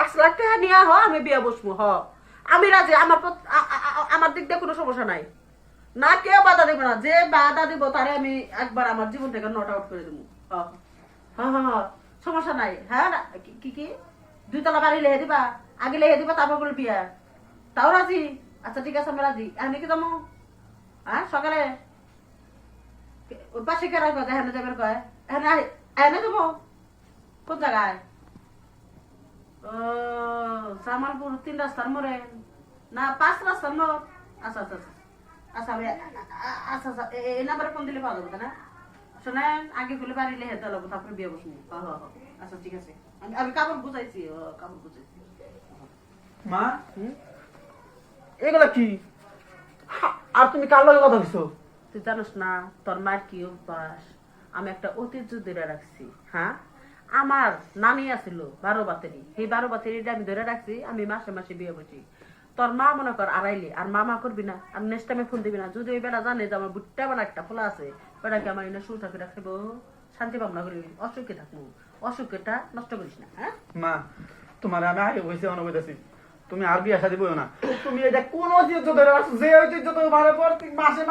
5 লাখ টাকা নিয়ে হ আমি বিয়ে বসবো হ আমি রাজি আমার দিক দিয়ে কোনো সমস্যা নাই না কেউ বাধা দেবে না যে বাধা দিব তারে আমি একবার আমার জীবন থেকে নট আউট করে দেবো হ্যাঁ হ্যাঁ হ্যাঁ সমস্যা নাই হ্যাঁ কি কি 2 তলা বাড়ি লেহে দিবা আগে লেহে দিবা তারপর বলে বিয়া তাও রাজি আচ্ছা ঠিক আছে আমি রাজি এখন কি যাবো হ্যাঁ সকালে ওই পাশে কেরাই কয় এখানে যাবে কয় এখানে যাবো কোন জায়গায় ও জামালপুর 3 রাস্তার মোড়ে না 5 রাস্তার মোড় আচ্ছা আচ্ছা আচ্ছা আচ্ছা আমি আচ্ছা আচ্ছা এই নাম্বারে ফোন দিলে পাওয়া যাবে না শোনেন আগে খুলে বাড়ি লেহে তাহলে তারপরে বিয়ে বসবো আচ্ছা ঠিক আছে আমি কাপড় গুছাইছি কাপড় গুছাইছি মা এগুলা কি আর তুমি কার লগে কথা কইছো তুই জানিস না তোর মায়ের কি অভ্যাস আমি একটা ঐতিহ্য ধরে রাখছি হ্যাঁ আমার নানি আছিল 12 বাতেরি সেই 12 বাতেরিটা আমি ধরে রাখছি আমি মাসে মাসে বিয়ে বসি তোর মা মনে কর আড়াইলি আর মা করবি না আমি নেক্সট টাইমে ফোন দিবি না যদি ওই বেলা জানে যে আমার বুটটা বানা একটা ফোলা আছে বেটাকে আমার এনে সুর থাকি রাখবো শান্তি ভাবনা করি অসুখে থাকবো অসুখটা নষ্ট করিস না হ্যাঁ মা তোমার আমি আগে কইছি অনুভূতি তুমি আর বিয়া শাদী বইও না তুমি এটা কোন ঐতিহ্য ধরে রাখছো যে ঐতিহ্য তুমি ভালো প্রত্যেক মাসে